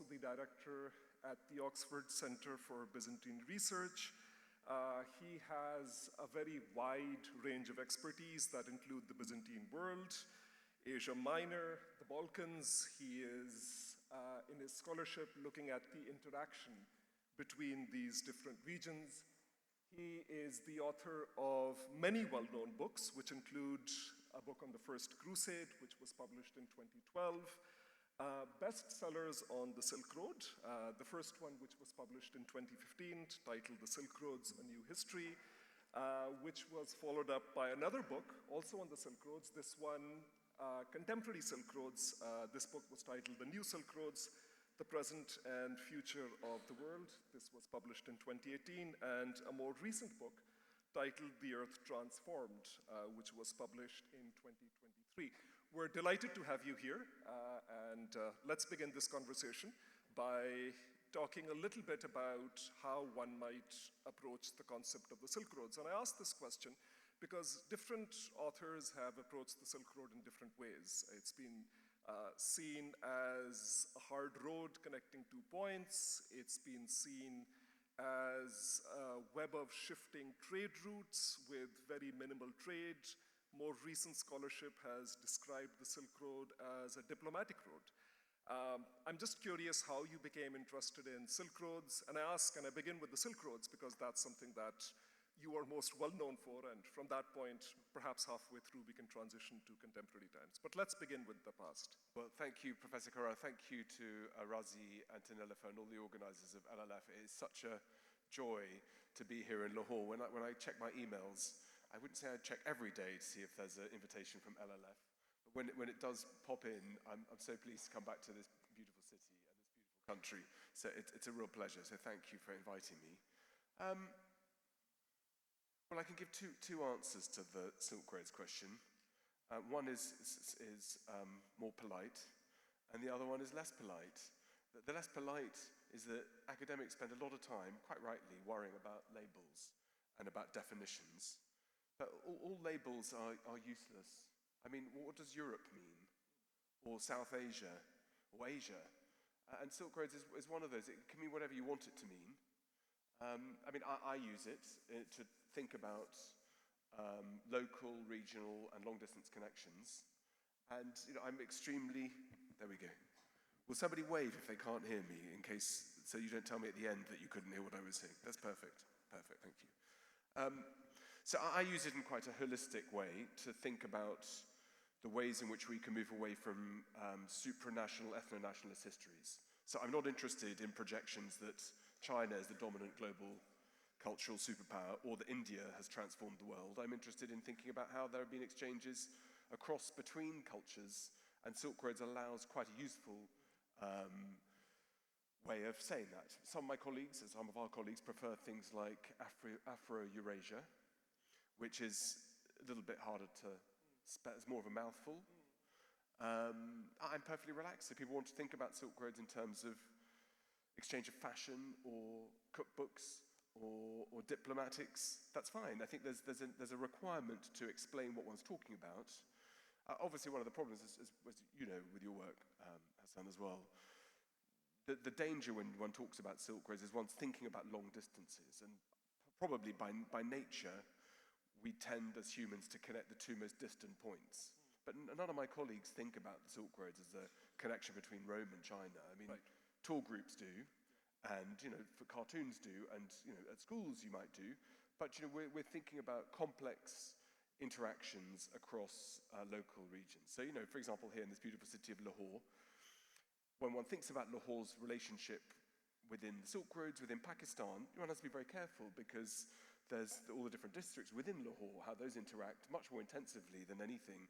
also the director at the Oxford Center for Byzantine Research. He has a very wide range of expertise that include the Byzantine world, Asia Minor, the Balkans. He is, in his scholarship, looking at the interaction between these different regions. He is the author of many well-known books, which include a book on the First Crusade, which was published in 2012, bestsellers on the Silk Road, the first one which was published in 2015, titled The Silk Roads, A New History, which was followed up by another book, also on the Silk Roads, this one, Contemporary Silk Roads. This book was titled The New Silk Roads, The Present and Future of the World. This was published in 2018, and a more recent book titled The Earth Transformed, which was published in 2023. We're delighted to have you here, and let's begin this conversation by talking a little bit about how one might approach the concept of the Silk Roads. And I ask this question because different authors have approached the Silk Road in different ways. It's been seen as a hard road connecting 2 points. It's been seen as a web of shifting trade routes with very minimal trade. More recent scholarship has described the Silk Road as a diplomatic road. I'm just curious how you became interested in Silk Roads, and I begin with the Silk Roads because that's something that you are most well known for, and from that point, perhaps halfway through, we can transition to contemporary times. But let's begin with the past. Well, thank you, Professor Karar. Thank you to Razi and to LLF and all the organizers of LLF. It is such a joy to be here in Lahore. When I check my emails, I wouldn't say I check every day to see if there's an invitation from LLF. But when it does pop in, I'm so pleased to come back to this beautiful city and this beautiful country. So it's a real pleasure. So thank you for inviting me. Well, I can give two answers to the Silk Roads question. One is more polite, and the other one is less polite. The less polite is that academics spend a lot of time, quite rightly, worrying about labels and about definitions. But all labels are useless. I mean, what does Europe mean? Or South Asia? Or Asia? And Silk Roads is one of those. It can mean whatever you want it to mean. I mean, I use it to think about local, regional, and long-distance connections. And I'm extremely, there we go. Will somebody wave if they can't hear me, in case, so you don't tell me at the end that you couldn't hear what I was saying? That's perfect. Perfect, thank you. So I use it in quite a holistic way to think about the ways in which we can move away from supranational, ethno-nationalist histories. So I'm not interested in projections that China is the dominant global cultural superpower or that India has transformed the world. I'm interested in thinking about how there have been exchanges between cultures, and Silk Roads allows quite a useful way of saying that. Some of my colleagues, and some of our colleagues, prefer things like Afro-Eurasia, which is a little bit harder to spell, it's more of a mouthful. I'm perfectly relaxed. If people want to think about Silk Roads in terms of exchange of fashion or cookbooks or diplomatics, that's fine. I think there's a requirement to explain what one's talking about. Obviously, one of the problems is you know, with your work, Hasan, as well, the danger when one talks about Silk Roads is one's thinking about long distances, and probably by nature, we tend as humans to connect the two most distant points. But none of my colleagues think about the Silk Roads as a connection between Rome and China. I mean, tour groups do, and for cartoons do, and at schools you might do. But we're thinking about complex interactions across local regions. So for example, here in this beautiful city of Lahore, when one thinks about Lahore's relationship within the Silk Roads, within Pakistan, one has to be very careful because there's all the different districts within Lahore, how those interact much more intensively than anything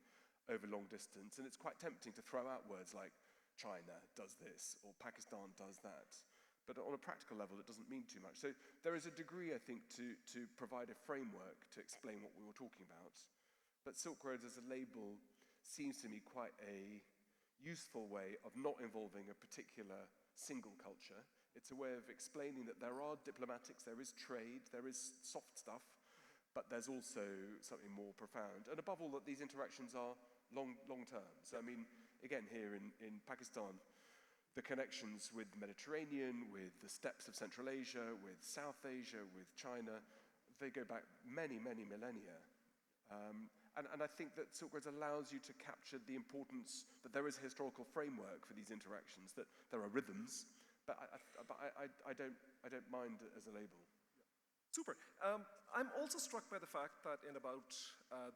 over long distance. And it's quite tempting to throw out words like China does this or Pakistan does that. But on a practical level, it doesn't mean too much. So there is a degree, I think, to provide a framework to explain what we were talking about. But Silk Roads as a label seems to me quite a useful way of not involving a particular single culture. It's a way of explaining that there are diplomatics, there is trade, there is soft stuff, but there's also something more profound. And above all, that these interactions are long term. So I mean, again, here in Pakistan, the connections with the Mediterranean, with the steppes of Central Asia, with South Asia, with China, they go back many, many millennia. And I think that Silk Roads allows you to capture the importance that there is a historical framework for these interactions, that there are rhythms, but I don't mind it as a label. Super. I'm also struck by the fact that in about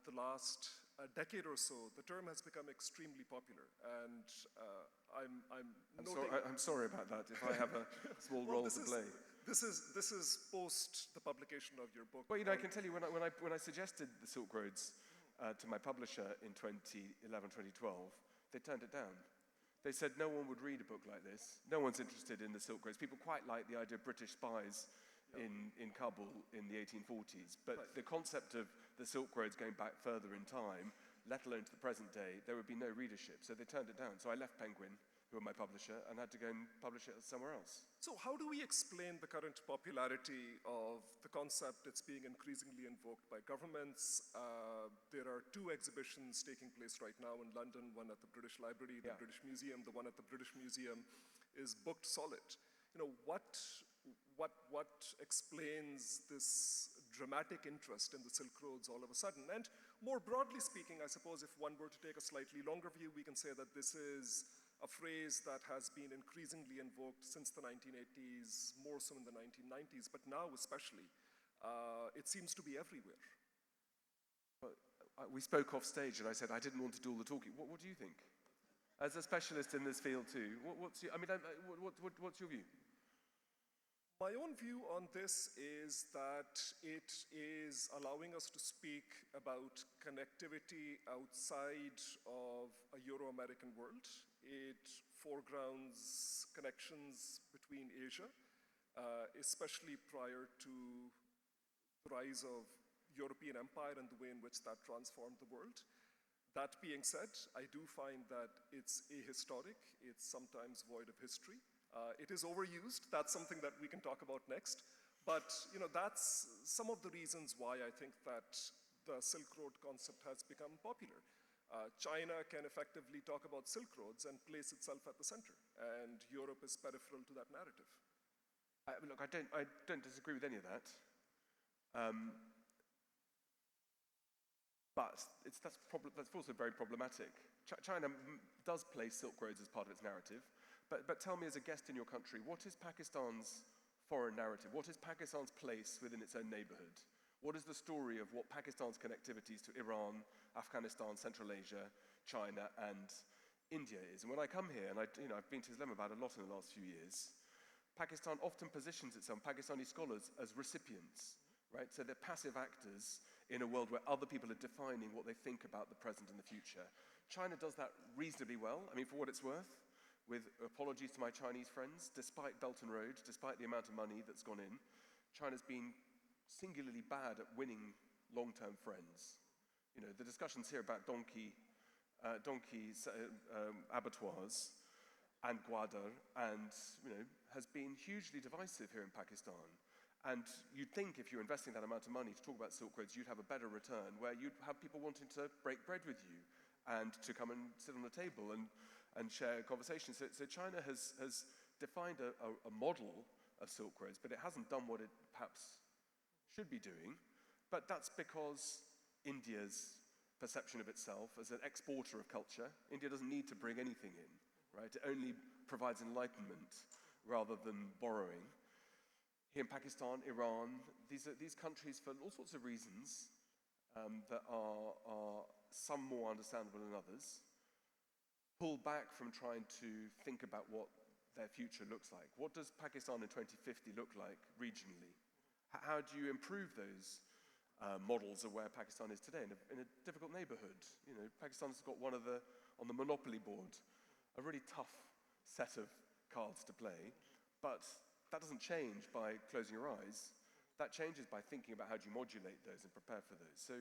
the last decade or so, the term has become extremely popular, and I'm sorry about that, if I have a small role to play. This is post the publication of your book. Well, I can tell you, when I suggested the Silk Roads to my publisher in 2011, 2012, they turned it down. They said no one would read a book like this. No one's interested in the Silk Roads. People quite like the idea of British spies in Kabul in the 1840s. But the concept of the Silk Roads going back further in time, let alone to the present day, there would be no readership. So they turned it down. So I left Penguin, who were my publisher, and had to go and publish it somewhere else. So how do we explain the current popularity of the concept? It's being increasingly invoked by governments. There are 2 exhibitions taking place right now in London, one at the British Library, the British Museum. The one at the British Museum is booked solid. What explains this dramatic interest in the Silk Roads all of a sudden? And more broadly speaking, I suppose if one were to take a slightly longer view, we can say that this is a phrase that has been increasingly invoked since the 1980s, more so in the 1990s, but now especially, it seems to be everywhere. We spoke off stage and I said I didn't want to do all the talking. What do you think? As a specialist in this field too, what's your view? My own view on this is that it is allowing us to speak about connectivity outside of a Euro-American world. It foregrounds connections between Asia, especially prior to the rise of European empire and the way in which that transformed the world. That being said, I do find that it's ahistoric, it's sometimes void of history. It is overused. That's something that we can talk about next. But that's some of the reasons why I think that the Silk Road concept has become popular. China can effectively talk about Silk Roads and place itself at the center, and Europe is peripheral to that narrative. Look, I don't disagree with any of that. But that's also very problematic. China does place Silk Roads as part of its narrative. But tell me, as a guest in your country, what is Pakistan's foreign narrative? What is Pakistan's place within its own neighborhood? What is the story of what Pakistan's connectivities to Iran, Afghanistan, Central Asia, China, and India is? And when I come here, and I've been to Islamabad a lot in the last few years, Pakistan often positions itself, Pakistani scholars, as recipients, right? So they're passive actors in a world where other people are defining what they think about the present and the future. China does that reasonably well. I mean, for what it's worth, with apologies to my Chinese friends, despite Belt and Road, despite the amount of money that's gone in, China's been singularly bad at winning long-term friends. The discussions here about donkey abattoirs and Gwadar, and has been hugely divisive here in Pakistan. And you'd think if you're investing that amount of money to talk about Silk Roads, you'd have a better return, where you'd have people wanting to break bread with you and to come and sit on the table and share conversations. So China has defined a model of Silk Roads, but it hasn't done what it perhaps should be doing. But that's because India's perception of itself as an exporter of culture. India doesn't need to bring anything in, right? It only provides enlightenment rather than borrowing. Here in Pakistan, Iran, these countries, for all sorts of reasons that are some more understandable than others, pull back from trying to think about what their future looks like. What does Pakistan in 2050 look like regionally? How do you improve those models of where Pakistan is today in a difficult neighborhood? Pakistan's got on the monopoly board, a really tough set of cards to play, but that doesn't change by closing your eyes. That changes by thinking about how do you modulate those and prepare for those. So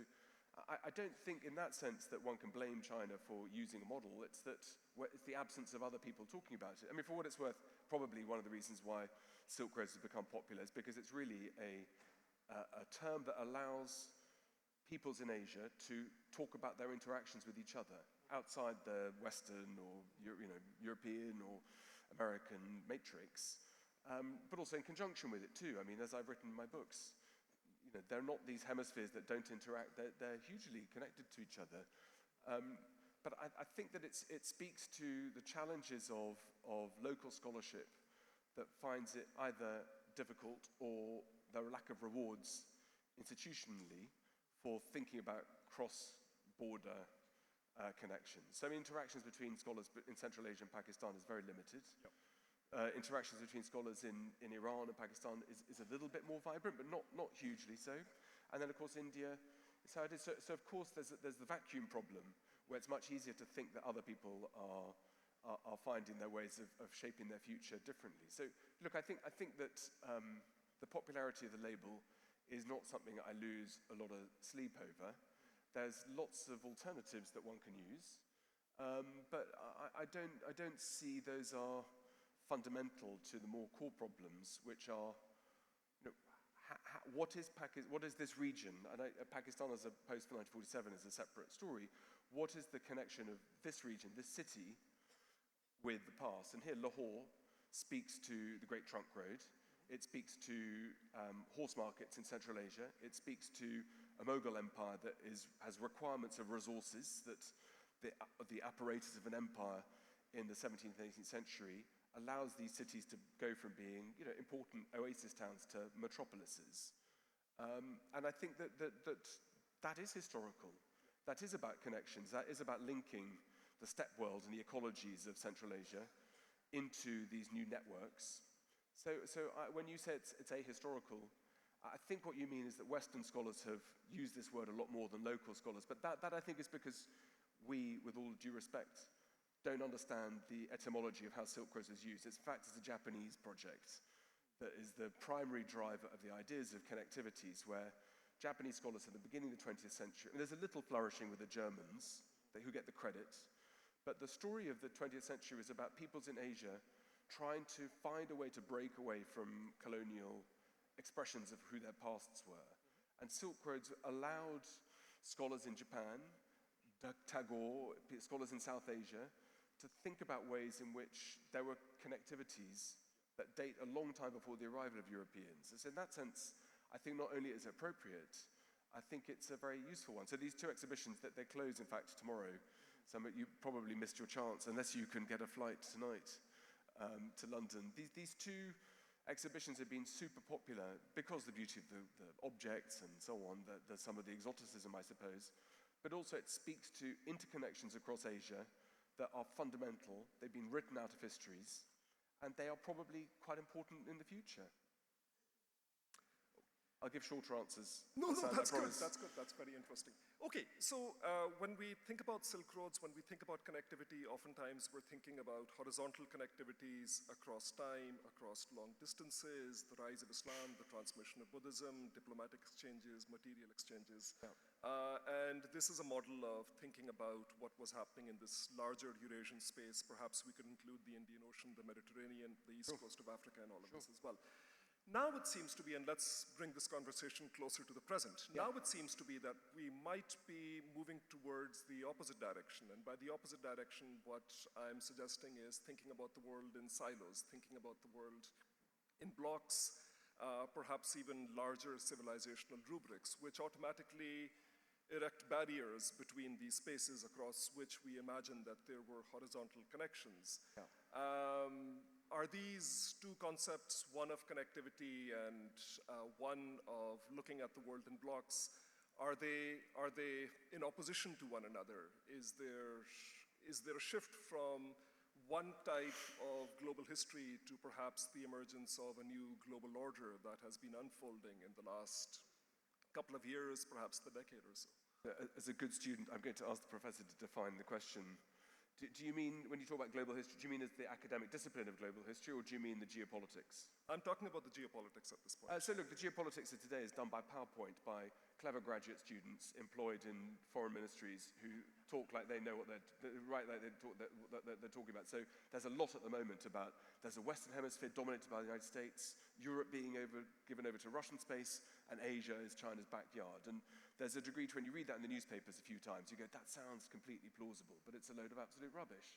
I don't think in that sense that one can blame China for using a model. It's the absence of other people talking about it. I mean, for what it's worth, probably one of the reasons why Silk Roads has become popular is because it's really a term that allows peoples in Asia to talk about their interactions with each other outside the Western or European or American matrix, but also in conjunction with it too. I mean, as I've written in my books, you know, they're not these hemispheres that don't interact, they're hugely connected to each other. But I think that it speaks to the challenges of local scholarship that finds it either difficult or the lack of rewards institutionally for thinking about cross-border connections. So interactions between scholars in Central Asia and Pakistan is very limited. Yep. Interactions between scholars in Iran and Pakistan is a little bit more vibrant, but not hugely so. And then, of course, India is how it is. So of course, there's the vacuum problem, where it's much easier to think that other people are finding their ways of shaping their future differently. So, look, I think that the popularity of the label is not something I lose a lot of sleep over. There's lots of alternatives that one can use, but I don't see those are fundamental to the more core problems, which are, you know, what is this region? And Pakistan as a post-1947 is a separate story. What is the connection of this region, this city, with the past? And here Lahore speaks to the Great Trunk Road. It speaks to horse markets in Central Asia. It speaks to a Mughal empire that has requirements of resources that the apparatus of an empire in the 17th and 18th century allows these cities to go from being, you know, important oasis towns to metropolises. And I think that is historical. That is about connections. That is about linking the steppe world and the ecologies of Central Asia into these new networks. So when you say it's ahistorical, I think what you mean is that Western scholars have used this word a lot more than local scholars, but that I think is because we, with all due respect, don't understand the etymology of how Silk Road was used. In fact, it's a Japanese project that is the primary driver of the ideas of connectivities, where Japanese scholars at the beginning of the 20th century, and there's a little flourishing with the Germans, who get the credit, but the story of the 20th century is about peoples in Asia trying to find a way to break away from colonial expressions of who their pasts were. And Silk Roads allowed scholars in Japan, Tagore, scholars in South Asia, to think about ways in which there were connectivities that date a long time before the arrival of Europeans. So in that sense, I think not only is it appropriate, I think it's a very useful one. So these two exhibitions, that they close, in fact, tomorrow. You probably missed your chance, unless you can get a flight tonight to London. These two exhibitions have been super popular because of the beauty of the objects and so on, some of the exoticism, I suppose, but also it speaks to interconnections across Asia that are fundamental. They've been written out of histories, and they are probably quite important in the future. I'll give shorter answers. No, Hasan, that's good. That's good. That's very interesting. Okay, so when we think about Silk Roads, when we think about connectivity, oftentimes we're thinking about horizontal connectivities across time, across long distances, the rise of Islam, the transmission of Buddhism, diplomatic exchanges, material exchanges. Yeah. And this is a model of thinking about what was happening in this larger Eurasian space. Perhaps we could include the Indian Ocean, the Mediterranean, the east coast of Africa, and all of this as well. Now it seems to be, and let's bring this conversation closer to the present, now it seems to be that we might be moving towards the opposite direction. And by the opposite direction, what I'm suggesting is thinking about the world in silos, thinking about the world in blocks, perhaps even larger civilizational rubrics, which automatically erect barriers between these spaces across which we imagine that there were horizontal connections. Yeah. Are these two concepts, one of connectivity and one of looking at the world in blocks, are they in opposition to one another? Is there a shift from one type of global history to perhaps the emergence of a new global order that has been unfolding in the last couple of years, perhaps the decade or so? As a good student, I'm going to ask the professor to define the question. Do you mean, when you talk about global history, do you mean as the academic discipline of global history, or do you mean the geopolitics? I'm talking about the geopolitics at this point. So look, the geopolitics of today is done by PowerPoint, by clever graduate students employed in foreign ministries who talk like they know what they're talking about. So there's a lot at the moment about, there's a Western hemisphere dominated by the United States, Europe being given over to Russian space, and Asia is China's backyard. And there's a degree to, when you read that in the newspapers a few times, you go, that sounds completely plausible, but it's a load of absolute rubbish.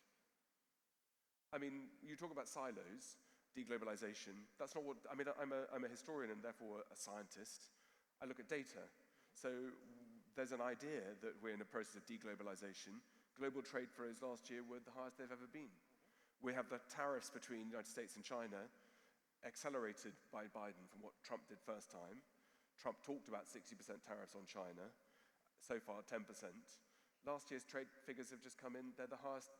I mean, you talk about silos, deglobalization. That's not what, I mean, I'm a historian and therefore a scientist. I look at data. So there's an idea that we're in a process of deglobalization. Global trade flows last year were the highest they've ever been. We have the tariffs between the United States and China, accelerated by Biden from what Trump did first time. Trump talked about 60% tariffs on China, so far 10%. Last year's trade figures have just come in. They're the highest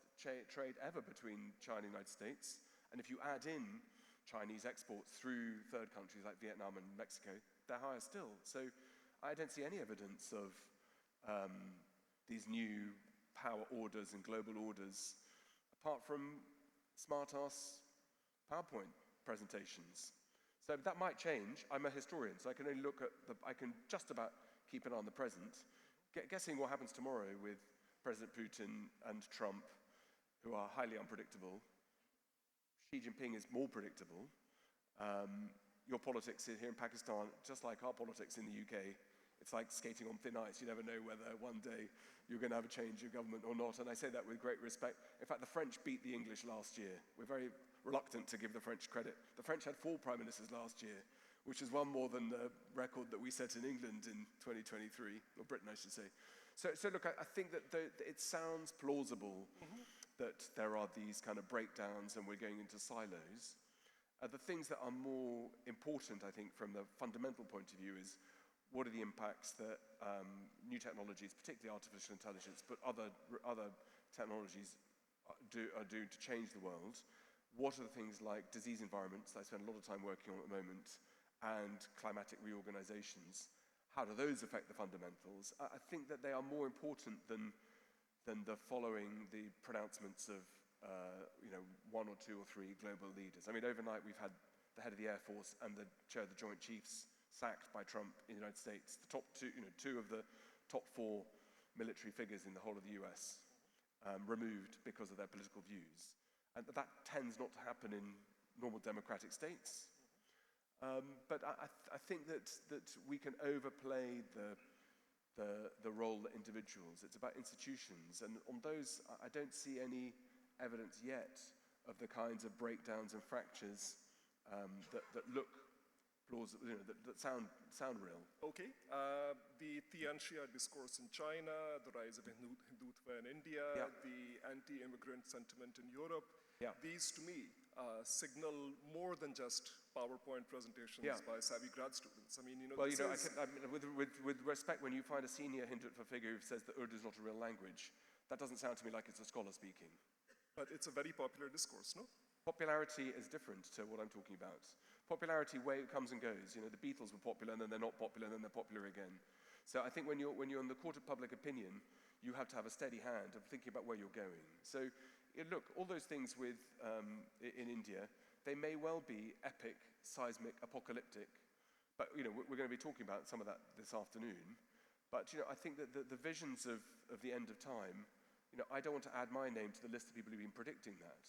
trade ever between China and the United States. And if you add in Chinese exports through third countries like Vietnam and Mexico, they're higher still. So I don't see any evidence of these new power orders and global orders, apart from smart-ass PowerPoint presentations. So that might change. I'm a historian, so I can only look at I can just about keep an eye on the present. Guessing what happens tomorrow with President Putin and Trump, who are highly unpredictable. Xi Jinping is more predictable. Your politics here in Pakistan, just like our politics in the UK, it's like skating on thin ice. You never know whether one day you're going to have a change of government or not, and I say that with great respect. In fact, the French beat the English last year. We're very reluctant to give the French credit. The French had 4 prime ministers last year, which is one more than the record that we set in England in 2023, or Britain, I should say. So look, I think that it sounds plausible that there are these kind of breakdowns and we're going into silos. The things that are more important, I think, from the fundamental point of view is what are the impacts that new technologies, particularly artificial intelligence, but other technologies are doing to change the world? What are the things like disease environments that I spend a lot of time working on at the moment, and climatic reorganizations? How do those affect the fundamentals? I think that they are more important than the following the pronouncements of 1 or 2 or 3 global leaders. I mean, overnight we've had the head of the Air Force and the chair of the Joint Chiefs sacked by Trump in the United States. The top 2, 2 of the top 4 military figures in the whole of the US removed because of their political views. And that tends not to happen in normal democratic states. But I think that we can overplay the role that individuals. It's about institutions, and on those I don't see any evidence yet of the kinds of breakdowns and fractures that look plausible, that sound real. Okay, the Tianxia discourse in China, the rise of Hindutva in India, the anti-immigrant sentiment in Europe, these to me signal more than just PowerPoint presentations by savvy grad students. I mean, well, with respect, when you find a senior Hindutva figure who says that Urdu is not a real language, that doesn't sound to me like it's a scholar speaking. But it's a very popular discourse, no? Popularity is different to what I'm talking about. Popularity comes and goes. The Beatles were popular, and then they're not popular, and then they're popular again. So I think when you're in the court of public opinion, you have to have a steady hand of thinking about where you're going. So look, all those things in India, they may well be epic, seismic, apocalyptic, but we're going to be talking about some of that this afternoon. But I think that the visions of the end of time, I don't want to add my name to the list of people who've been predicting that.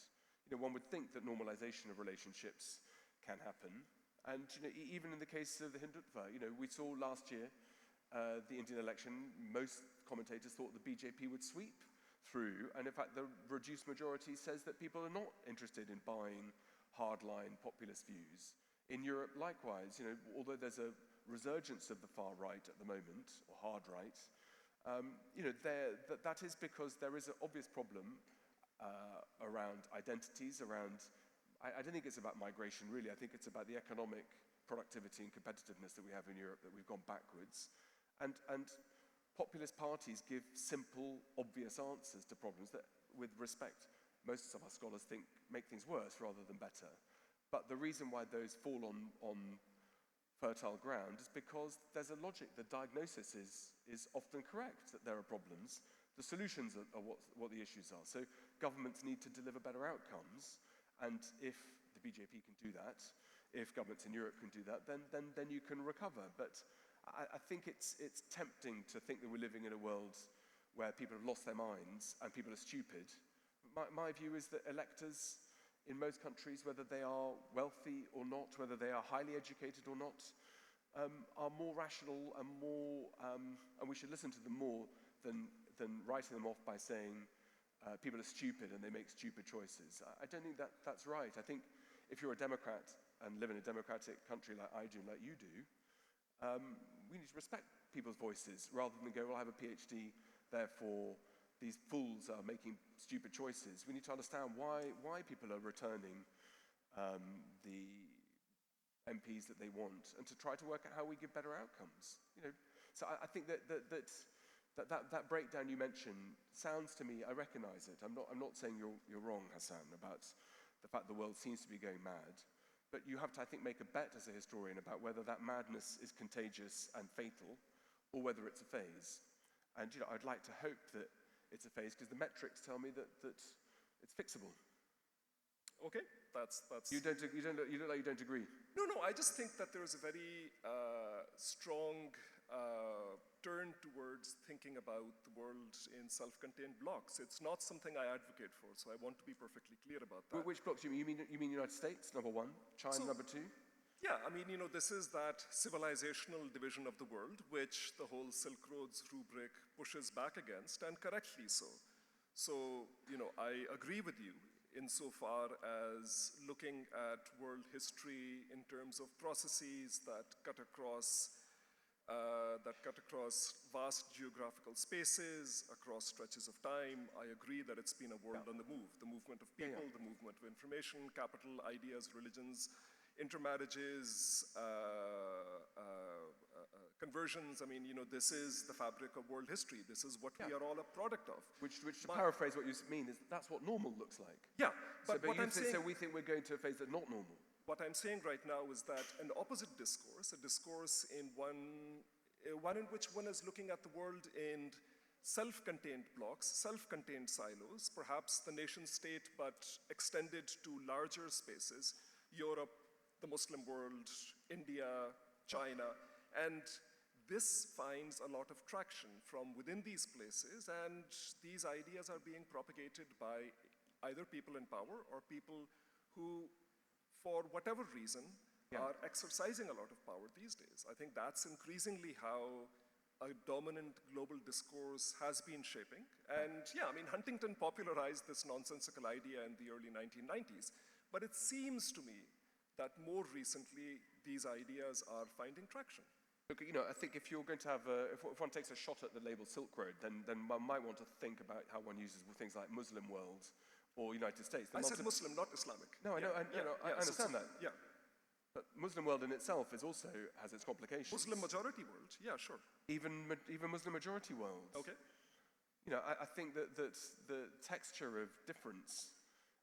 One would think that normalization of relationships can happen. And even in the case of the Hindutva, we saw last year the Indian election, most commentators thought the BJP would sweep through, and in fact the reduced majority says that people are not interested in buying hardline populist views. In Europe, likewise, although there's a resurgence of the far right at the moment, or hard right, that is because there is an obvious problem around identities, I don't think it's about migration really, I think it's about the economic productivity and competitiveness that we have in Europe, that we've gone backwards. And populist parties give simple, obvious answers to problems that, with respect, most of our scholars think make things worse rather than better. But the reason why those fall on fertile ground is because there's a logic. The diagnosis is often correct, that there are problems. The solutions are what the issues are. So governments need to deliver better outcomes, and if the BJP can do that, if governments in Europe can do that, then you can recover. But I think it's tempting to think that we're living in a world where people have lost their minds and people are stupid. My view is that electors in most countries, whether they are wealthy or not, whether they are highly educated or not, are more rational and more, and we should listen to them more than writing them off by saying people are stupid and they make stupid choices. I don't think that's right. I think if you're a Democrat and live in a democratic country like I do, like you do, we need to respect people's voices rather than go, well, I have a PhD, therefore these fools are making stupid choices. We need to understand why people are returning the MPs that they want, and to try to work out how we give better outcomes. So I think that breakdown you mentioned sounds to me, I recognize it. I'm not saying you're wrong, Hasan, about the fact the world seems to be going mad. But you have to, I think, make a bet as a historian about whether that madness is contagious and fatal, or whether it's a phase. And I'd like to hope that it's a phase, because the metrics tell me that it's fixable. Okay, that's. You look like you don't agree. No, I just think that there's a very strong turn towards thinking about the world in self-contained blocks. It's not something I advocate for, so I want to be perfectly clear about that. Which blocks do you mean? You mean United States, number one, China, number two? Yeah, I mean, this is that civilizational division of the world, which the whole Silk Road's rubric pushes back against, and correctly so. So, I agree with you insofar as looking at world history in terms of processes that cut across vast geographical spaces, across stretches of time. I agree that it's been a world on the move. The movement of people, the movement of information, capital, ideas, religions, intermarriages, conversions. I mean, this is the fabric of world history. This is what we are all a product of. Which to paraphrase what you mean, is that's what normal looks like. Yeah, but what I'm saying... So we think we're going to a phase that's not normal. What I'm saying right now is that an opposite discourse, a discourse in one in which one is looking at the world in self-contained blocks, self-contained silos, perhaps the nation state, but extended to larger spaces, Europe, the Muslim world, India, China, and this finds a lot of traction from within these places, and these ideas are being propagated by either people in power or people who, for whatever reason, are exercising a lot of power these days. I think that's increasingly how a dominant global discourse has been shaping. And I mean, Huntington popularized this nonsensical idea in the early 1990s, but it seems to me that more recently, these ideas are finding traction. Look, I think if you're going to have if one takes a shot at the label Silk Road, then one might want to think about how one uses things like Muslim world or United States. I said Muslim, not Islamic. No, I know, I understand that. Yeah. But Muslim world in itself also has its complications. Muslim majority world, yeah, sure. Even Muslim majority world. Okay. I think that the texture of difference,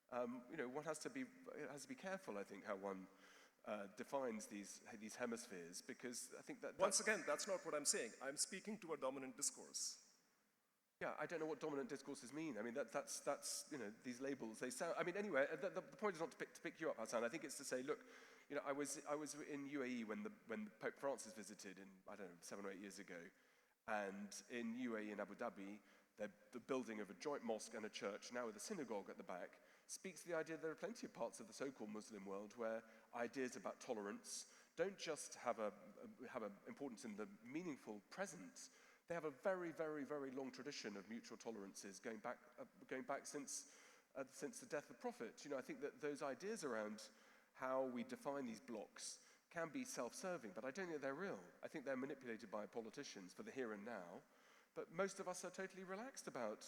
one has to be careful, I think, how one defines these hemispheres, because I think that... Once again, that's not what I'm saying. I'm speaking to a dominant discourse. Yeah, I don't know what dominant discourses mean. I mean, that's these labels, they sound... I mean, anyway, the point is not to pick you up, Hasan. I think it's to say, look, I was in UAE when Pope Francis visited in, 7 or 8 years ago, and in UAE in Abu Dhabi, the building of a joint mosque and a church, now with a synagogue at the back, speaks to the idea there are plenty of parts of the so-called Muslim world where ideas about tolerance don't just have an importance in the meaningful present. They have a very, very, very long tradition of mutual tolerances going back since the death of the Prophet. I think that those ideas around how we define these blocks can be self-serving, but I don't think they're real. I think they're manipulated by politicians for the here and now. But most of us are totally relaxed about,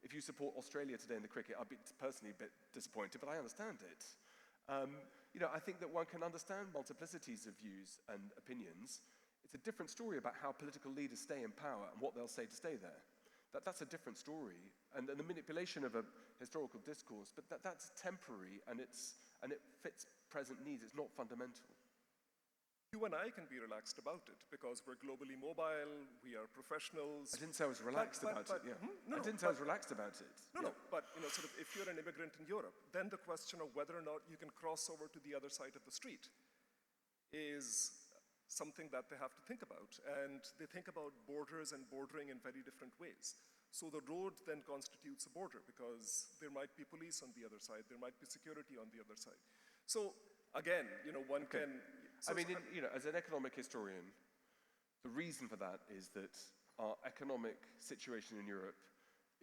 if you support Australia today in the cricket, I'd be personally a bit disappointed, but I understand it. I think that one can understand multiplicities of views and opinions. It's a different story about how political leaders stay in power and what they'll say to stay there. That's a different story. And the manipulation of a historical discourse, but that's temporary, and it fits present needs. It's not fundamental. You and I can be relaxed about it because we're globally mobile, we are professionals. I didn't say I was relaxed about it, yeah. I didn't say I was relaxed about it. No, but sort of if you're an immigrant in Europe, then the question of whether or not you can cross over to the other side of the street is something that they have to think about. And they think about borders and bordering in very different ways. So the road then constitutes a border because there might be police on the other side, there might be security on the other side. So again, one can... So as an economic historian, the reason for that is that our economic situation in Europe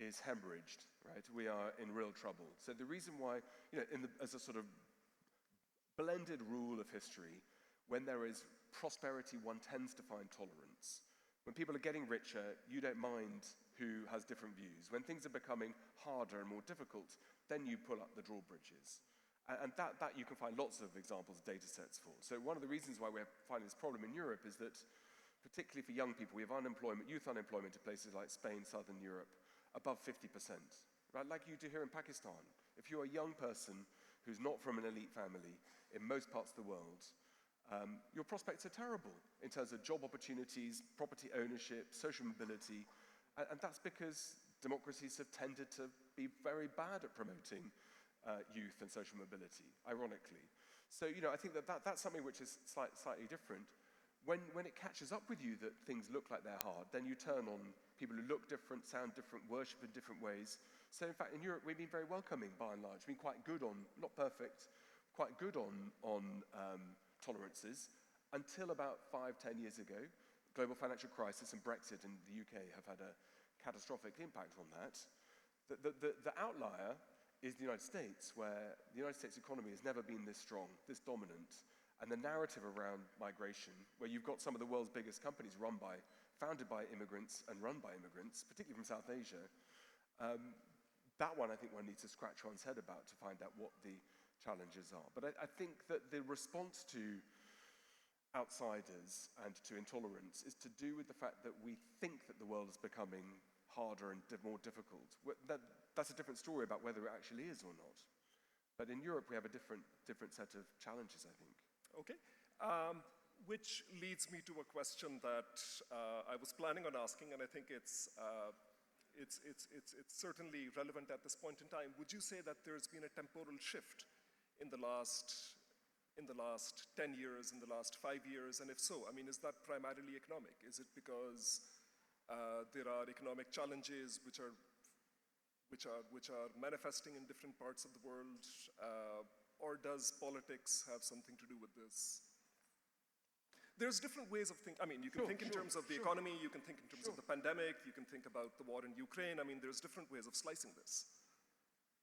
is hemorrhaged, right? We are in real trouble. So the reason why, as a sort of blended rule of history, when there is prosperity, one tends to find tolerance. When people are getting richer, you don't mind who has different views. When things are becoming harder and more difficult, then you pull up the drawbridges. And that you can find lots of examples of data sets for. So one of the reasons why we're finding this problem in Europe is that, particularly for young people, we have youth unemployment in places like Spain, Southern Europe, above 50%, right? Like you do here in Pakistan. If you're a young person who's not from an elite family in most parts of the world, your prospects are terrible in terms of job opportunities, property ownership, social mobility, and that's because democracies have tended to be very bad at promoting youth and social mobility, ironically. So, I think that's something which is slightly different. When it catches up with you that things look like they're hard, then you turn on people who look different, sound different, worship in different ways. So in fact, in Europe, we've been very welcoming, by and large. We've been quite good on, not perfect, quite good on tolerances, until about 5-10 years ago. Global financial crisis and Brexit in the UK have had a catastrophic impact on that. The outlier is the United States, where the United States economy has never been this strong, this dominant, and the narrative around migration, where you've got some of the world's biggest companies founded by immigrants and run by immigrants, particularly from South Asia, that one I think one needs to scratch one's head about to find out what the challenges are. But I think that the response to outsiders and to intolerance is to do with the fact that we think that the world is becoming harder and more difficult. That's a different story about whether it actually is or not. But in Europe, we have a different set of challenges, I think. Okay. Which leads me to a question that I was planning on asking, and I think it's certainly relevant at this point in time. Would you say that there's been a temporal shift in the last 10 years, in the last 5 years, and if so, I mean, is that primarily economic? Is it because there are economic challenges which are manifesting in different parts of the world, or does politics have something to do with this? There's different ways of thinking. I mean, you can think in terms of the economy, you can think in terms of the pandemic, you can think about the war in Ukraine. I mean, there's different ways of slicing this.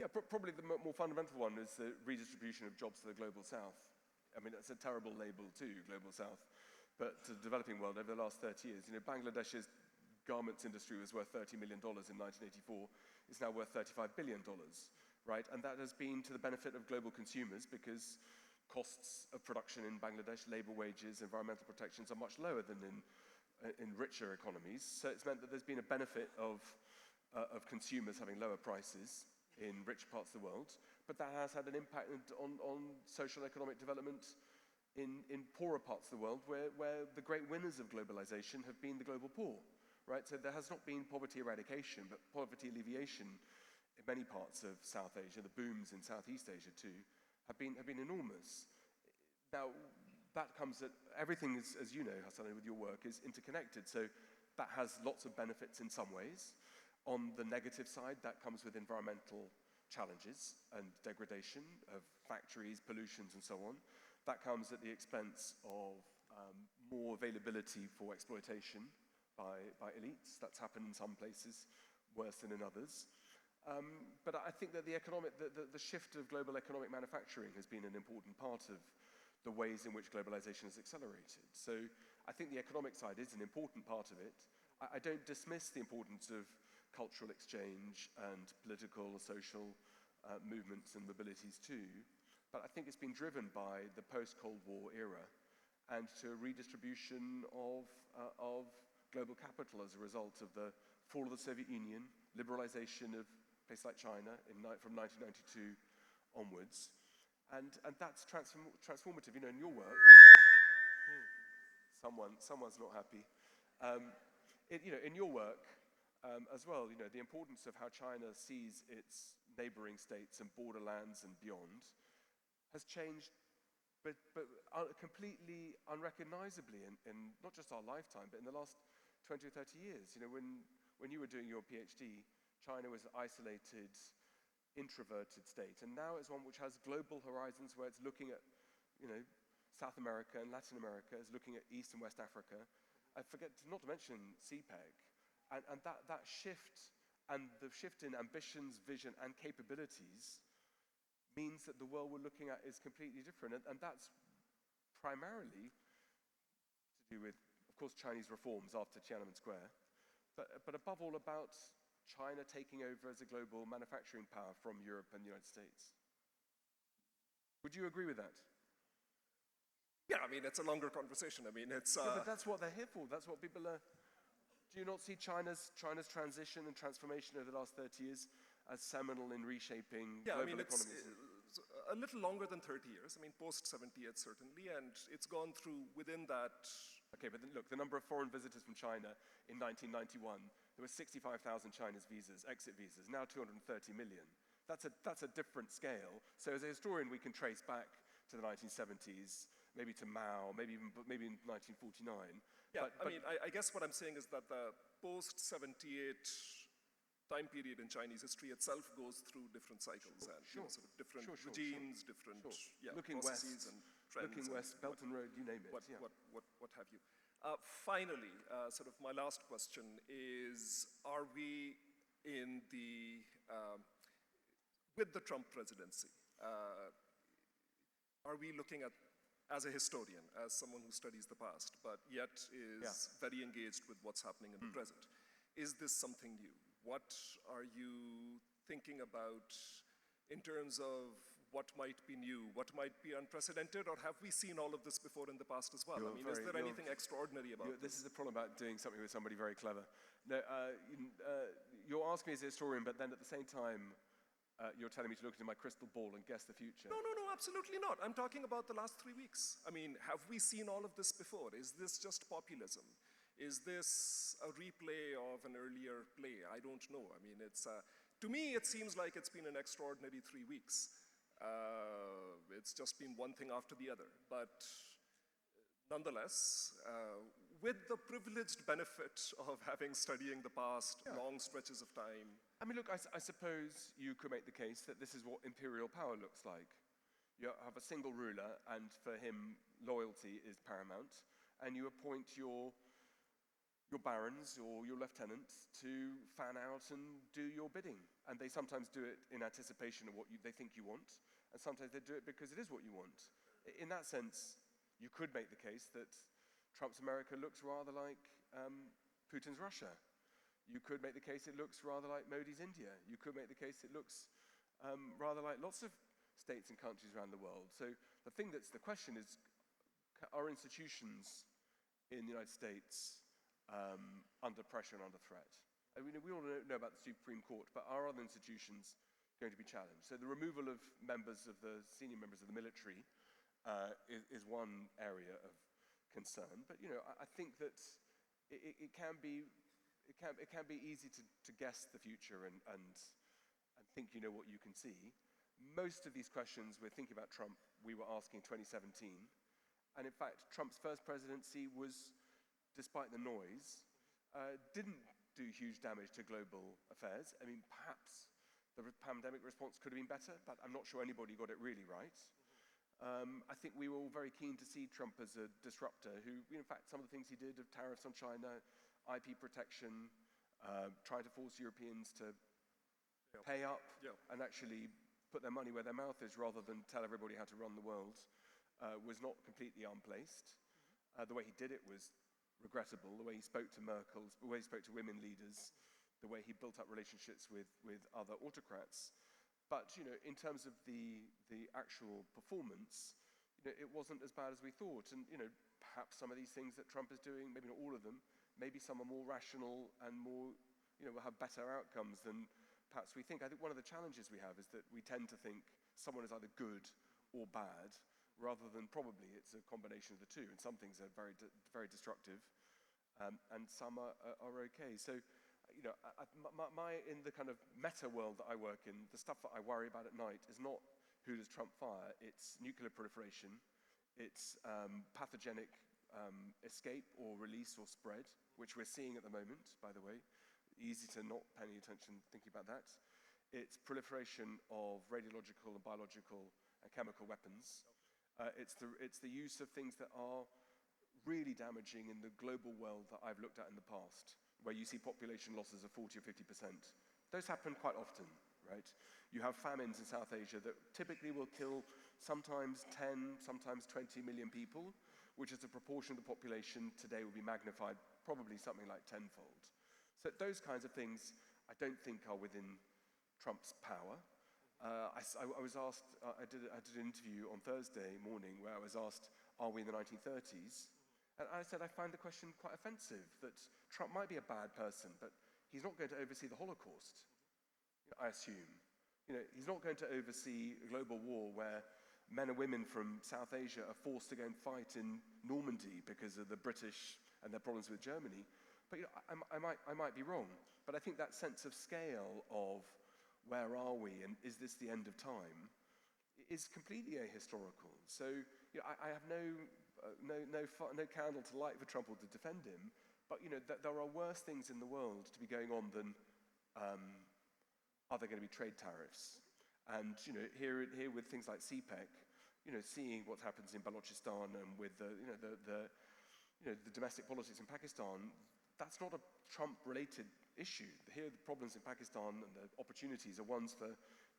Yeah, probably the more fundamental one is the redistribution of jobs to the global south. I mean, that's a terrible label too, global south, but to the developing world over the last 30 years. Bangladesh's garments industry was worth $30 million in 1984. It's now worth $35 billion, right? And that has been to the benefit of global consumers because costs of production in Bangladesh, labor wages, environmental protections are much lower than in richer economies. So it's meant that there's been a benefit of consumers having lower prices in rich parts of the world, but that has had an impact on social economic development in poorer parts of the world where the great winners of globalization have been the global poor, right? So there has not been poverty eradication, but poverty alleviation in many parts of South Asia. The booms in Southeast Asia too have been enormous. Now, that comes at, everything is, as you know, Hasan, with your work, is interconnected. So that has lots of benefits in some ways. On the negative side, that comes with environmental challenges and degradation of factories, pollutions, and so on. That comes at the expense of more availability for exploitation by elites. That's happened in some places worse than in others. But I think that the shift of global economic manufacturing has been an important part of the ways in which globalization has accelerated. So I think the economic side is an important part of it. I don't dismiss the importance of cultural exchange and political or social movements and mobilities too, but I think it's been driven by the post-Cold War era and to a redistribution of global capital as a result of the fall of the Soviet Union, liberalization of places like China from 1992 onwards, and that's transformative. In your work, someone's not happy. In your work as well, the importance of how China sees its neighboring states and borderlands and beyond has changed, but completely unrecognizably in not just our lifetime, but in the last 20 or 30 years. When you were doing your PhD, China was an isolated, introverted state, and now it's one which has global horizons where it's looking at, South America and Latin America, it's looking at East and West Africa. I forget, not to mention CPEC, and that shift And the shift in ambitions, vision, and capabilities means that the world we're looking at is completely different. And that's primarily to do with, of course, Chinese reforms after Tiananmen Square, but above all about China taking over as a global manufacturing power from Europe and the United States. Would you agree with that? Yeah, I mean, it's a longer conversation. I mean, it's... Yeah, but that's what they're here for. That's what people are... Do you not see China's transition and transformation over the last 30 years as seminal in reshaping global economies? It's a little longer than 30 years. I mean, post-78 certainly, and it's gone through within that... Okay, but then look, the number of foreign visitors from China in 1991, there were 65,000 Chinese visas, exit visas, now 230 million. That's a different scale. So as a historian, we can trace back to the 1970s, maybe to Mao, maybe in 1949. Yeah, I mean, I guess what I'm saying is that the post-78 time period in Chinese history itself goes through different cycles and sort of different regimes, different processes and trends. Looking west, Belt and Road, you name it. What have you. Finally, sort of my last question is, are we in the, with the Trump presidency, are we looking at, as a historian, as someone who studies the past, but yet is very engaged with what's happening in the present, is this something new? What are you thinking about in terms of what might be new, what might be unprecedented, or have we seen all of this before in the past as well? Is there anything extraordinary about this? This is the problem about doing something with somebody very clever. No, you're asking me as a historian, but then at the same time, you're telling me to look into my crystal ball and guess the future. No, absolutely not. I'm talking about the last 3 weeks. I mean, have we seen all of this before? Is this just populism? Is this a replay of an earlier play? I don't know. I mean, to me, it seems like it's been an extraordinary 3 weeks. It's just been one thing after the other. But nonetheless, with the privileged benefit of having studying the past, long stretches of time. I mean, look, I suppose you could make the case that this is what imperial power looks like. You have a single ruler, and for him, loyalty is paramount, and you appoint your barons or your lieutenants to fan out and do your bidding. And they sometimes do it in anticipation of what they think you want, and sometimes they do it because it is what you want. In that sense, you could make the case that Trump's America looks rather like Putin's Russia. You could make the case it looks rather like Modi's India. You could make the case it looks rather like lots of states and countries around the world. So the question is, are institutions in the United States under pressure and under threat? I mean, we all know about the Supreme Court, but are other institutions going to be challenged? So the removal of senior members of the military is one area of concern. But I think that it can be easy to guess the future and think you know what you can see. Most of these questions we're thinking about Trump, we were asking in 2017. And in fact, Trump's first presidency was, despite the noise, didn't do huge damage to global affairs. I mean, perhaps the pandemic response could have been better, but I'm not sure anybody got it really right. I think we were all very keen to see Trump as a disruptor who, in fact, some of the things he did of tariffs on China, IP protection, trying to force Europeans to pay up and actually put their money where their mouth is rather than tell everybody how to run the world, was not completely unplaced. The way he did it was regrettable. The way he spoke to Merkel, the way he spoke to women leaders, the way he built up relationships with other autocrats. But in terms of the actual performance, it wasn't as bad as we thought. And perhaps some of these things that Trump is doing, maybe not all of them, maybe some are more rational and more, will have better outcomes than perhaps we think. I think one of the challenges we have is that we tend to think someone is either good or bad, rather than probably it's a combination of the two. And some things are very, very destructive, and some are okay. So, in the kind of meta world that I work in, the stuff that I worry about at night is not who does Trump fire, it's nuclear proliferation, it's pathogenic escape or release or spread, which we're seeing at the moment, by the way. Easy to not pay any attention thinking about that. It's proliferation of radiological and biological and chemical weapons. It's the use of things that are really damaging in the global world that I've looked at in the past, where you see population losses of 40 or 50%, Those happen quite often, right? You have famines in South Asia that typically will kill sometimes 10, sometimes 20 million people, which is a proportion of the population today will be magnified probably something like tenfold. So those kinds of things I don't think are within Trump's power. I was asked, I did an interview on Thursday morning where I was asked, are we in the 1930s? And I said I find the question quite offensive, that Trump might be a bad person, but he's not going to oversee the Holocaust, I assume. He's not going to oversee a global war where men and women from South Asia are forced to go and fight in Normandy because of the British and their problems with Germany. But I might be wrong. But I think that sense of scale of where are we and is this the end of time is completely ahistorical. So I have no candle to light for Trump or to defend him. But there are worse things in the world to be going on than are there going to be trade tariffs? And here with things like CPEC, seeing what happens in Balochistan and with the domestic politics in Pakistan, that's not a Trump-related issue. Here, the problems in Pakistan and the opportunities are ones for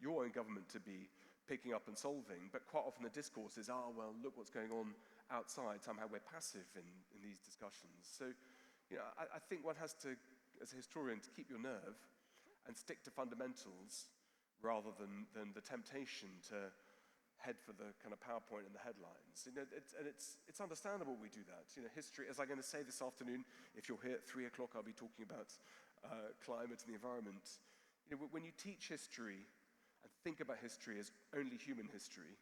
your own government to be picking up and solving. But quite often the discourse is, well, look what's going on outside. Somehow we're passive in these discussions. So, I think one has to, as a historian, to keep your nerve and stick to fundamentals rather than the temptation to head for the kind of PowerPoint and the headlines. It's understandable we do that. History, as I'm going to say this afternoon, if you're here at 3 o'clock, I'll be talking about climate and the environment. When you teach history and think about history as only human history,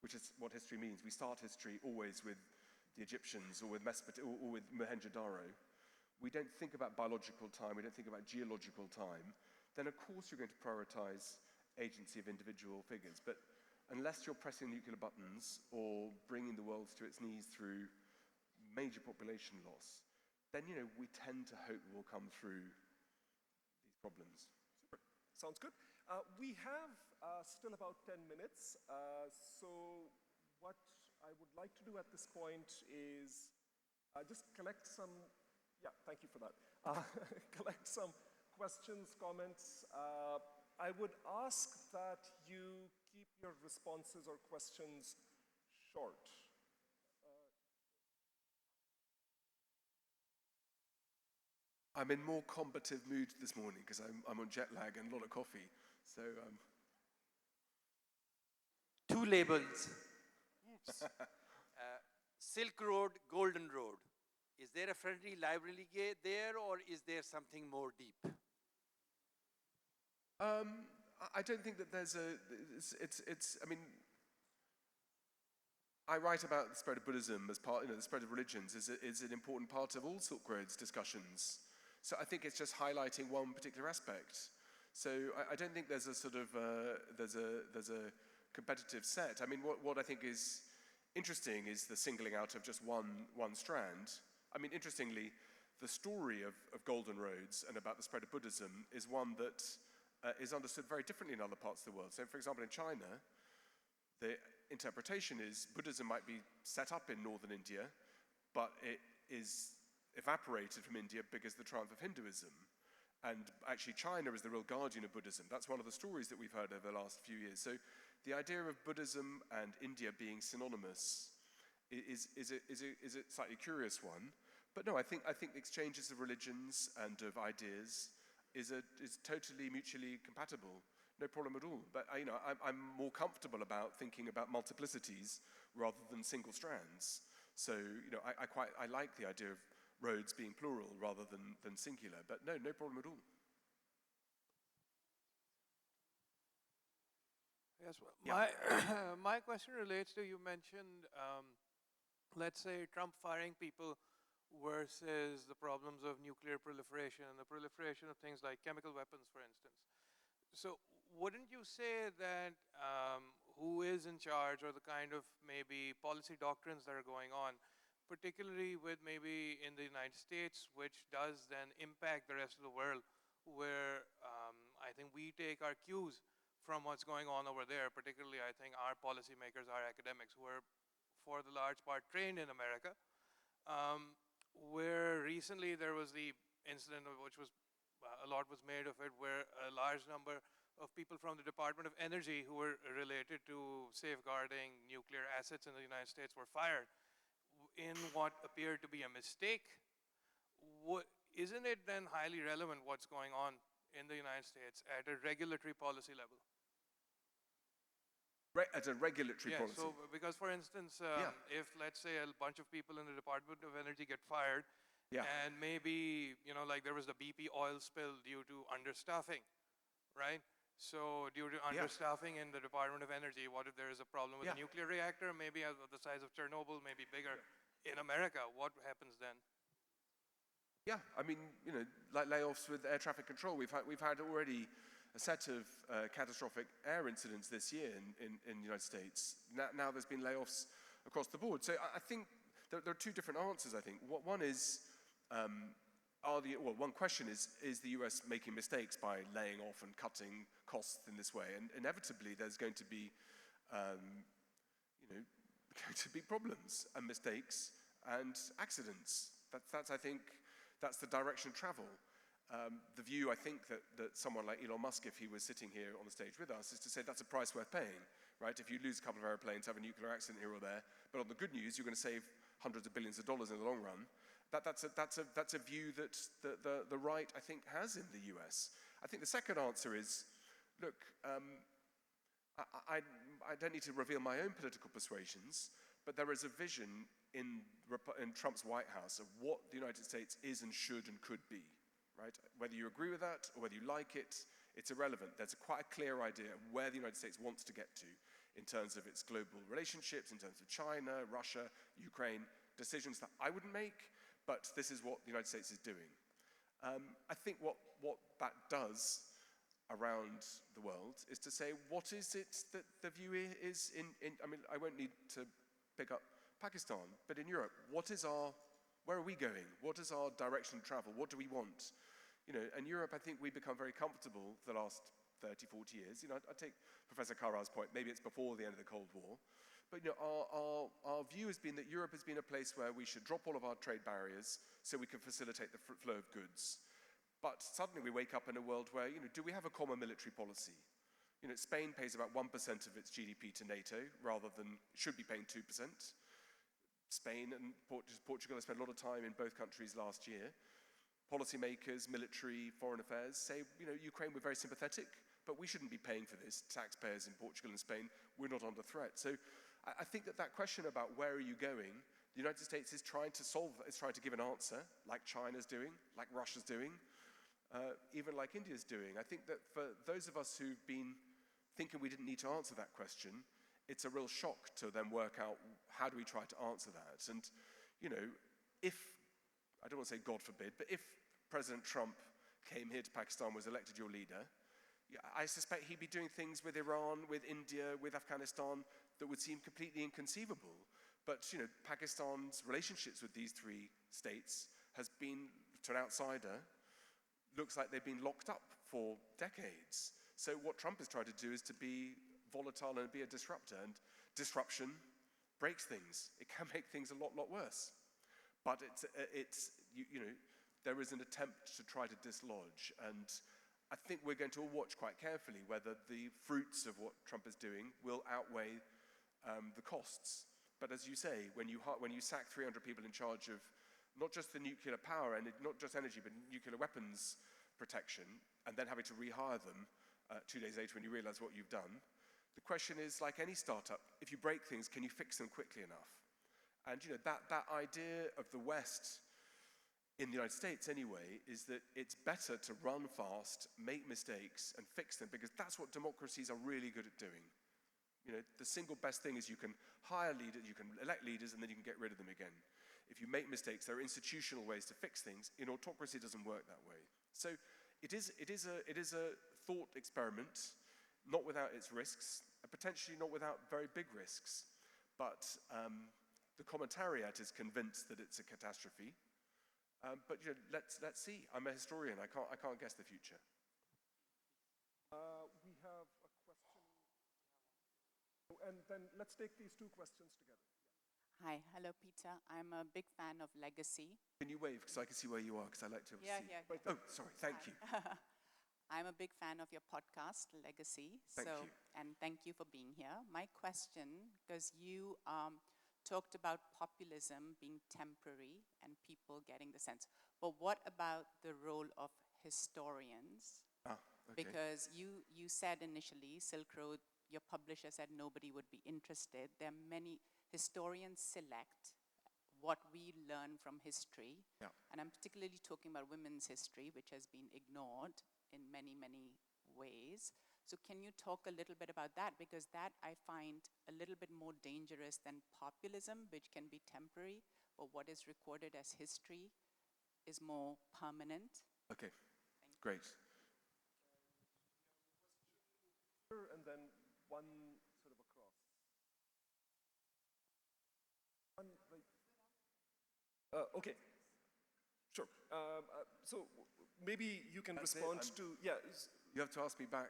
which is what history means, we start history always with the Egyptians or with Mohenjo-Daro. We don't think about biological time, we don't think about geological time, then of course you're going to prioritize agency of individual figures. But unless you're pressing nuclear buttons or bringing the world to its knees through major population loss, then we tend to hope we'll come through these problems. Super. Sounds good. We have still about 10 minutes. So what I would like to do at this point is just collect some, thank you for that. Collect some questions, comments. I would ask that you keep your responses or questions short. I'm in more combative mood this morning because I'm on jet lag and a lot of coffee. So, two labels. Silk Road, Golden Road. Is there a friendly library there, or is there something more deep? I don't think that there's I mean, I write about the spread of Buddhism as part, the spread of religions is an important part of all Silk Road's discussions. So I think it's just highlighting one particular aspect. So I don't think there's a sort of, there's a competitive set. I mean, what I think is interesting is the singling out of just one strand. I mean, interestingly, the story of Golden Roads and about the spread of Buddhism is one that is understood very differently in other parts of the world. So for example, in China, the interpretation is Buddhism might be set up in northern India, but it is evaporated from India because of the triumph of Hinduism. And actually China is the real guardian of Buddhism. That's one of the stories that we've heard over the last few years. So the idea of Buddhism and India being synonymous is a slightly curious one. But no, I think the exchanges of religions and of ideas is totally mutually compatible. No problem at all. But I'm more comfortable about thinking about multiplicities rather than single strands. So I like the idea of roads being plural rather than singular. But no problem at all. Yes, well, my question relates to, you mentioned, let's say Trump firing people versus the problems of nuclear proliferation and the proliferation of things like chemical weapons, for instance. So wouldn't you say that who is in charge, or the kind of maybe policy doctrines that are going on, particularly with maybe in the United States, which does then impact the rest of the world, where I think we take our cues from what's going on over there, particularly I think our policymakers, our academics, who are for the large part trained in America, where recently there was the incident which was a lot was made of it, where a large number of people from the Department of Energy who were related to safeguarding nuclear assets in the United States were fired in what appeared to be a mistake. Isn't it then highly relevant what's going on in the United States at a regulatory policy level? At a regulatory policy. So because for instance, if let's say a bunch of people in the Department of Energy get fired, and maybe, like there was the BP oil spill due to understaffing, right? So due to understaffing in the Department of Energy, what if there is a problem with a nuclear reactor, maybe of the size of Chernobyl, maybe bigger in America? What happens then? Yeah, I mean, like layoffs with air traffic control. We've had already a set of catastrophic air incidents this year in the United States. Now there's been layoffs across the board. So I think there are two different answers, I think. One is, one question is the US making mistakes by laying off and cutting costs in this way? And inevitably there's going to be, going to be problems and mistakes and accidents. I think, that's the direction of travel. The view, I think, that someone like Elon Musk, if he was sitting here on the stage with us, is to say that's a price worth paying, right? If you lose a couple of airplanes, have a nuclear accident here or there, but on the good news, you're going to save hundreds of billions of dollars in the long run. That's a view that the right, I think, has in the US. I think the second answer is, look, I don't need to reveal my own political persuasions, but there is a vision in Trump's White House of what the United States is and should and could be, right? Whether you agree with that or whether you like it, it's irrelevant. There's quite a clear idea of where the United States wants to get to in terms of its global relationships, in terms of China, Russia, Ukraine, decisions that I wouldn't make, but this is what the United States is doing. I think what that does around the world is to say, what is it that the view is I mean, I won't need to pick up Pakistan, but in Europe, where are we going? What is our direction of travel? What do we want? In Europe, I think we've become very comfortable the last 30, 40 years. I take Professor Karar's point, maybe it's before the end of the Cold War, but our view has been that Europe has been a place where we should drop all of our trade barriers so we can facilitate the flow of goods. But suddenly we wake up in a world where, do we have a common military policy? Spain pays about 1% of its GDP to NATO, rather than should be paying 2%. Spain and Portugal have spent a lot of time in both countries last year. Policymakers, military, foreign affairs say, Ukraine, we're very sympathetic, but we shouldn't be paying for this. Taxpayers in Portugal and Spain, we're not under threat. So I think that question about where are you going, the United States is trying to solve, is trying to give an answer, like China's doing, like Russia's doing, even like India's doing. I think that for those of us who've been thinking we didn't need to answer that question, it's a real shock to then work out how do we try to answer that. And, if, I don't want to say God forbid, but if President Trump came here to Pakistan, was elected your leader, I suspect he'd be doing things with Iran, with India, with Afghanistan that would seem completely inconceivable. But, Pakistan's relationships with these three states has been, to an outsider, looks like they've been locked up for decades. So what Trump has tried to do is to be volatile and be a disruptor, and disruption breaks things. It can make things a lot worse. But there is an attempt to try to dislodge, and I think we're going to all watch quite carefully whether the fruits of what Trump is doing will outweigh the costs. But as you say, when you sack 300 people in charge of not just the nuclear power and not just energy, but nuclear weapons protection, and then having to rehire them 2 days later when you realize what you've done, the question is, like any startup, if you break things, can you fix them quickly enough? And that idea of the West, in the United States anyway, is that it's better to run fast, make mistakes, and fix them, because that's what democracies are really good at doing. The single best thing is you can hire leaders, you can elect leaders, and then you can get rid of them again. If you make mistakes, there are institutional ways to fix things. In autocracy, it doesn't work that way. So it is a thought experiment, not without its risks, and potentially not without very big risks. But the commentariat is convinced that it's a catastrophe. But let's see. I'm a historian. I can't guess the future. We have a question, and then let's take these two questions together. Hi, hello, Peter. I'm a big fan of Legacy. Can you wave, because I can see where you are, because I like to Yeah, see. yeah. Oh, sorry, thank you. I'm a big fan of your podcast, Legacy. Thank you. And thank you for being here. My question, because you talked about populism being temporary and people getting the sense, but what about the role of historians? Ah, okay. Because you said initially, Silk Road, your publisher said nobody would be interested. There are many historians select what we learn from history. Yeah. And I'm particularly talking about women's history, which has been ignored in many, many ways. So can you talk a little bit about that? Because that I find a little bit more dangerous than populism, which can be temporary, but what is recorded as history is more permanent. Okay, great. And then one sort of across. One right. Okay, sure. So maybe you can That's it, respond I'm- to, yeah. You have to ask me back.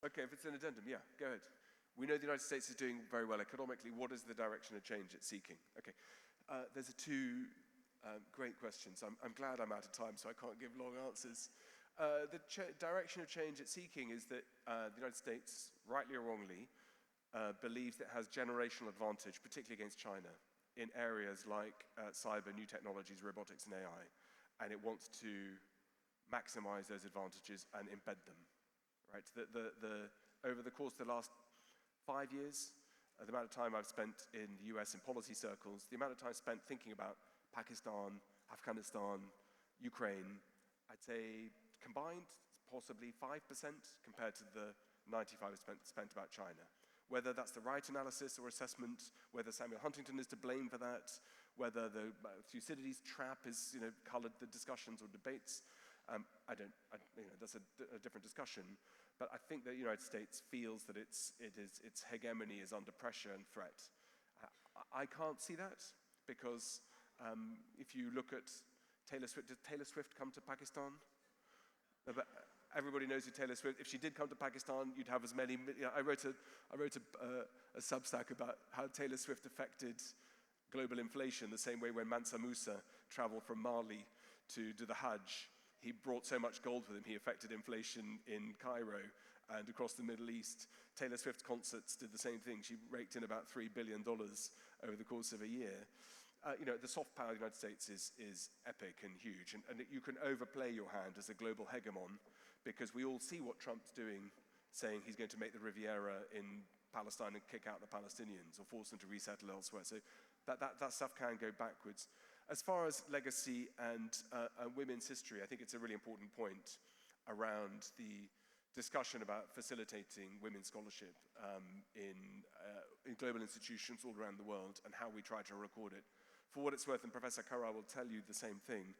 Okay, if it's an addendum, yeah, go ahead. We know the United States is doing very well economically. What is the direction of change it's seeking? Okay, there's two great questions. I'm glad I'm out of time, so I can't give long answers. The direction of change it's seeking is that the United States, rightly or wrongly, believes it has generational advantage, particularly against China, in areas like cyber, new technologies, robotics, and AI. And it wants to maximize those advantages and embed them. Right? Over the course of the last 5 years, the amount of time I've spent in the US in policy circles, the amount of time spent thinking about Pakistan, Afghanistan, Ukraine, I'd say combined, possibly 5% compared to the 95% spent about China. Whether that's the right analysis or assessment, whether Samuel Huntington is to blame for that, whether the Thucydides trap has colored the discussions or debates, that's a different discussion. But I think that the United States feels that its hegemony is under pressure and threat. I can't see that because if you look at Taylor Swift, did Taylor Swift come to Pakistan? No, but everybody knows who Taylor Swift. If she did come to Pakistan, you'd have as many. I wrote a Substack about how Taylor Swift affected global inflation the same way when Mansa Musa traveled from Mali to do the Hajj. He brought so much gold with him, he affected inflation in Cairo and across the Middle East. Taylor Swift's concerts did the same thing. She raked in about $3 billion over the course of a year. The soft power of the United States is epic and huge, and you can overplay your hand as a global hegemon because we all see what Trump's doing, saying he's going to make the Riviera in Palestine and kick out the Palestinians or force them to resettle elsewhere. So that stuff can go backwards. As far as legacy and women's history, I think it's a really important point around the discussion about facilitating women's scholarship in global institutions all around the world and how we try to record it. For what it's worth, and Professor Karar will tell you the same thing,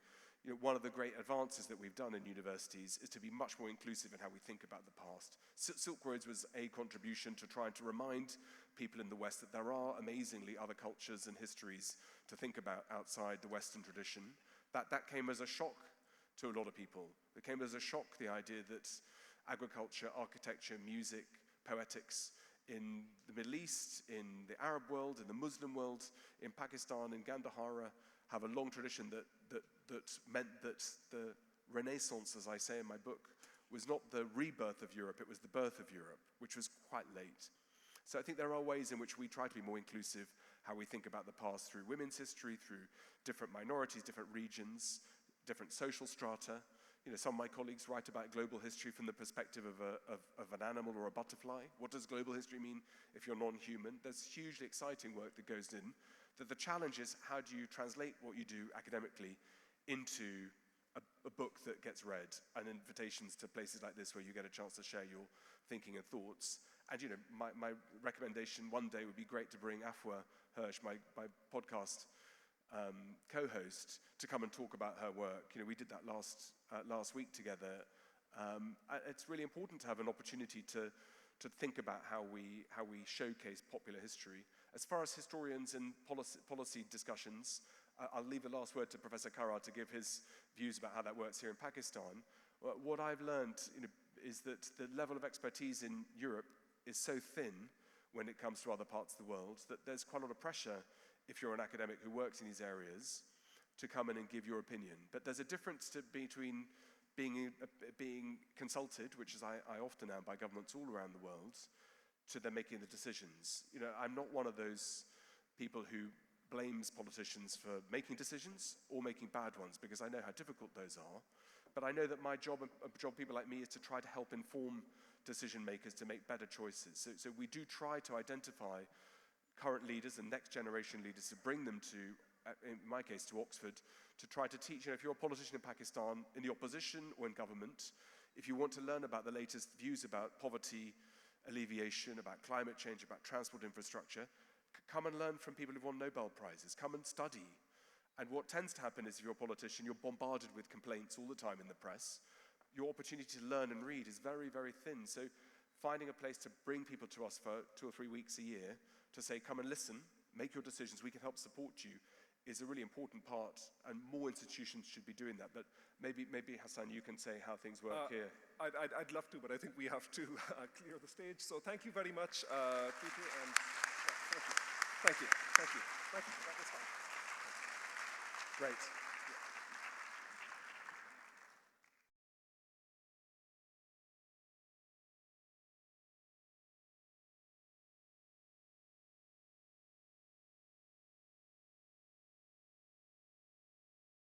one of the great advances that we've done in universities is to be much more inclusive in how we think about the past. Silk Roads was a contribution to trying to remind people in the West that there are amazingly other cultures and histories to think about outside the Western tradition. That came as a shock to a lot of people. It came as a shock, the idea that agriculture, architecture, music, poetics in the Middle East, in the Arab world, in the Muslim world, in Pakistan, in Gandhara, have a long tradition that meant that the Renaissance, as I say in my book, was not the rebirth of Europe, it was the birth of Europe, which was quite late. So I think there are ways in which we try to be more inclusive, how we think about the past through women's history, through different minorities, different regions, different social strata. Some of my colleagues write about global history from the perspective of an animal or a butterfly. What does global history mean if you're non-human? There's hugely exciting work that goes in. The challenge is how do you translate what you do academically into a book that gets read and invitations to places like this where you get a chance to share your thinking and thoughts. And my recommendation one day would be great to bring Afua Hirsch, my podcast co-host, to come and talk about her work. We did that last week together. It's really important to have an opportunity to think about how we showcase popular history. As far as historians and policy discussions, I'll leave the last word to Professor Karar to give his views about how that works here in Pakistan. What I've learned is that the level of expertise in Europe is so thin, when it comes to other parts of the world, that there's quite a lot of pressure if you're an academic who works in these areas to come in and give your opinion. But there's a difference between being consulted, which is I often am by governments all around the world, to them making the decisions. You know, I'm not one of those people who blames politicians for making decisions or making bad ones, because I know how difficult those are. But I know that my job, and a job of people like me, is to try to help inform decision makers to make better choices. So we do try to identify current leaders and next generation leaders to bring them to, in my case, to Oxford, to try to teach. You know, if you're a politician in Pakistan, in the opposition or in government, if you want to learn about the latest views about poverty alleviation, about climate change, about transport infrastructure, come and learn from people who've won Nobel Prizes. Come and study. And what tends to happen is, if you're a politician, you're bombarded with complaints all the time in the press. Your opportunity to learn and read is very, very thin. So finding a place to bring people to us for 2 or 3 weeks a year to say, come and listen, make your decisions, we can help support you, is a really important part, and more institutions should be doing that. But maybe Hasan, you can say how things work here. I'd love to, but I think we have to clear the stage. So thank you very much, Peter, and thank you. That was fine. Great.